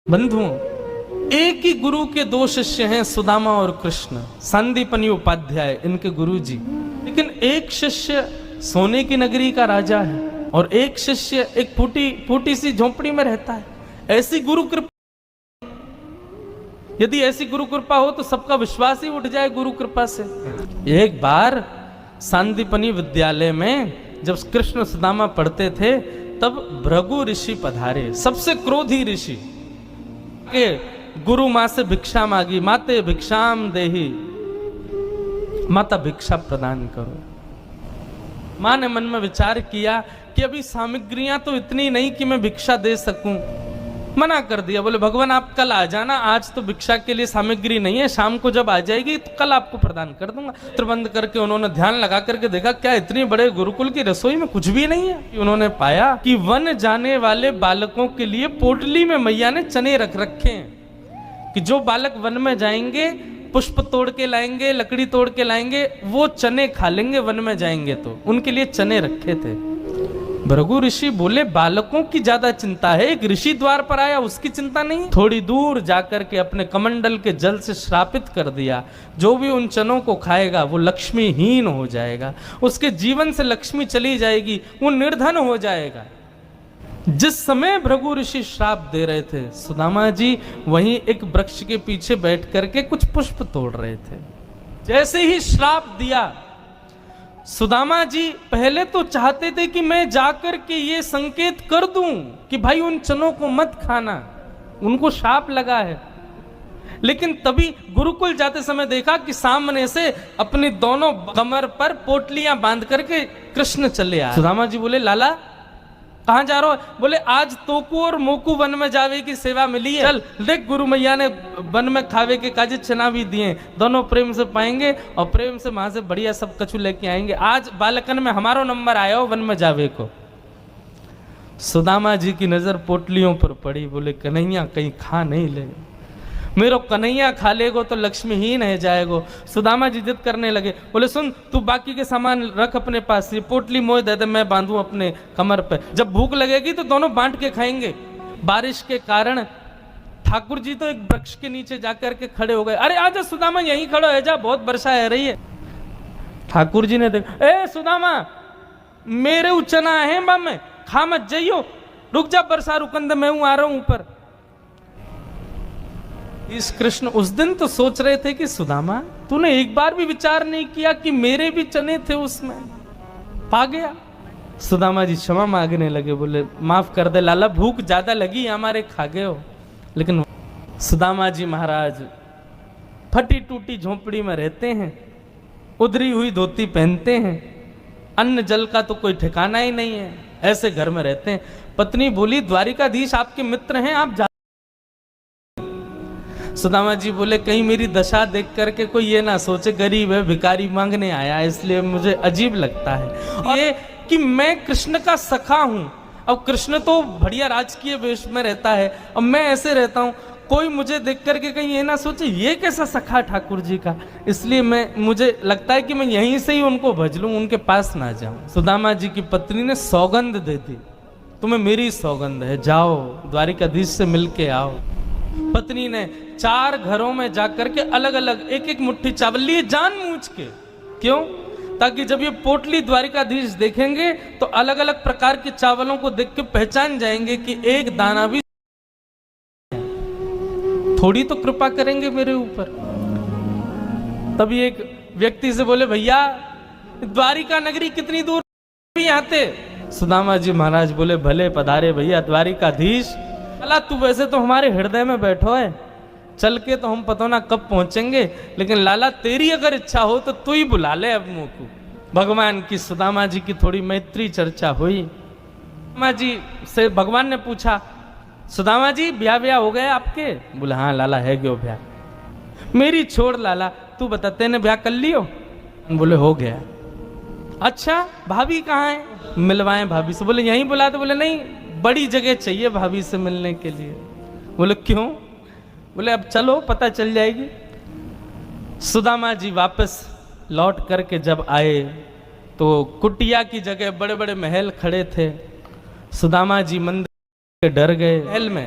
बंधुओं, एक ही गुरु के दो शिष्य हैं, सुदामा और कृष्ण, संदीपनी उपाध्याय इनके गुरु जी। लेकिन एक शिष्य सोने की नगरी का राजा है और एक शिष्य एक फूटी सी झोंपड़ी में रहता है। ऐसी गुरु कृपा, यदि ऐसी गुरु कृपा हो तो सबका विश्वास ही उठ जाए गुरु कृपा से। एक बार संदीपनी विद्यालय में जब कृष्ण सुदामा पढ़ते थे तब भृगु ऋषि पधारे, सबसे क्रोधी ऋषि के गुरु मां से भिक्षा मांगी, माते भिक्षाम देही, माता भिक्षा प्रदान करो। मां ने मन में विचार किया कि अभी सामग्रियां तो इतनी नहीं कि मैं भिक्षा दे सकूं। मना कर दिया, बोले भगवान आप कल आ जाना, आज तो भिक्षा के लिए सामग्री नहीं है, शाम को जब आ जाएगी तो कल आपको प्रदान कर दूंगा। नेत्र बंद करके उन्होंने ध्यान लगा करके देखा, क्या इतनी बड़े गुरुकुल की रसोई में कुछ भी नहीं है। उन्होंने पाया कि वन जाने वाले बालकों के लिए पोटली में मैया ने चने रख रखे हैं कि जो बालक वन में जाएंगे, पुष्प तोड़ के लाएंगे, लकड़ी तोड़ के लाएंगे, वो चने खा लेंगे वन में जाएंगे तो, उनके लिए चने रखे थे। भृगु ऋषि बोले बालकों की ज्यादा चिंता है, एक ऋषि द्वार पर आया उसकी चिंता नहीं। थोड़ी दूर जाकर के अपने कमंडल के जल से श्रापित कर दिया, जो भी उन चनों को खाएगा वो लक्ष्मीहीन हो जाएगा, उसके जीवन से लक्ष्मी चली जाएगी, वो निर्धन हो जाएगा। जिस समय भृगु ऋषि श्राप दे रहे थे, सुदामा जी वहीं एक वृक्ष के पीछे बैठ करके कुछ पुष्प तोड़ रहे थे। जैसे ही श्राप दिया, सुदामा जी पहले तो चाहते थे कि मैं जाकर के ये संकेत कर दूं कि भाई उन चनों को मत खाना, उनको शाप लगा है। लेकिन तभी गुरुकुल जाते समय देखा कि सामने से अपनी दोनों कमर पर पोटलियां बांध करके कृष्ण चले आए। सुदामा जी बोले लाला कहां जा रहे हो? बोले आज तोकू और मोकू वन में जावे की सेवा मिली है, चल देख गुरु मैया ने वन में खावे के काजे चना भी दिए, दोनों प्रेम से पाएंगे और प्रेम से वहां से बढ़िया सब कछु लेके आएंगे। आज बालकन में हमारो नंबर आया हो वन में जावे को। सुदामा जी की नजर पोटलियों पर पड़ी, बोले कन्हैया कहीं खा नहीं ले, मेरो कन्हैया खा लेगो तो लक्ष्मीहीन है जाएगो। सुदामा जी जिद करने लगे, बोले सुन तू बाकी के सामान रख अपने पास, ये पोटली मोह दे दे, मैं बांधूं अपने कमर पे, जब भूख लगेगी तो दोनों बांट के खाएंगे। बारिश के कारण ठाकुर जी तो एक वृक्ष के नीचे जाकर के खड़े हो गए। अरे आजा सुदामा यहीं खड़ो है जा, बहुत वर्षा है रही है। ठाकुर जी ने देखा, ए सुदामा मेरे उचना है बा में खा मत जाइयो, रुक जा वर्षा रुकंद, मैं हूं आ रहा हूं ऊपर। इस कृष्ण उस दिन तो सोच रहे थे कि सुदामा तूने एक बार भी विचार नहीं किया कि मेरे भी चने थे उसमें, पा गया। सुदामा जी क्षमा मांगने लगे, बोले माफ कर दे लाला, भूख ज्यादा लगी हमारे, खा गए हो। लेकिन सुदामा जी महाराज फटी टूटी झोंपड़ी में रहते हैं, उधरी हुई धोती पहनते हैं, अन्न जल का तो कोई ठिकाना ही नहीं है, ऐसे घर में रहते हैं। पत्नी बोली द्वारिकाधीश आपके मित्र हैं, आप सुदामा जी बोले कहीं मेरी दशा देख करके कोई ये ना सोचे गरीब है भिखारी मांगने आया, इसलिए मुझे अजीब लगता है ये कि मैं कृष्ण का सखा हूं। अब कृष्ण तो बढ़िया राजकीय वेश में रहता है, अब मैं ऐसे रहता हूं, कोई मुझे देख करके कहीं ये ना सोचे ये कैसा सखा ठाकुर जी का, इसलिए मुझे लगता है कि मैं यहीं से ही उनको भज लूं, उनके पास ना जाऊं। सुदामा जी की पत्नी ने सौगंध दे दी, तुम्हें मेरी सौगंध है, जाओ द्वारिकाधीश से मिलके आओ। पत्नी ने 4 घरों में जाकर के अलग अलग एक एक मुट्ठी चावल लिए जानबूझ के, क्यों? ताकि जब ये पोटली द्वारिकाधीश देखेंगे तो अलग अलग प्रकार के चावलों को देख के पहचान जाएंगे कि एक दाना भी, थोड़ी तो कृपा करेंगे मेरे ऊपर। तभी एक व्यक्ति से बोले भैया द्वारिका नगरी कितनी दूर भी आते? सुदामा जी महाराज बोले भले पधारे भैया द्वारिकाधीश, अला तू वैसे तो हमारे हृदय में बैठो है, चल के तो हम पता ना कब पहुंचेंगे, लेकिन लाला तेरी अगर इच्छा हो तो तू ही बुला ले अब मोकू। भगवान की सुदामा जी की थोड़ी मैत्री चर्चा हुई। सुदामा जी से भगवान ने पूछा सुदामा जी ब्याह हो गए आपके? बोले हाँ लाला है गयो ब्याह। मेरी छोड़ लाला, तू बता तेने ब्याह कर लियो? बोले हो गया। अच्छा भाभी कहाँ है? मिलवाएं भाभी से। बोले यहीं बुला दो। बोले नहीं बड़ी जगह चाहिए भाभी से मिलने के लिए। बोले क्यों? बोले अब चलो पता चल जाएगी। सुदामा जी वापस लौट करके जब आए तो कुटिया की जगह बड़े बड़े महल खड़े थे। सुदामा जी मंदिर डर गए। महल में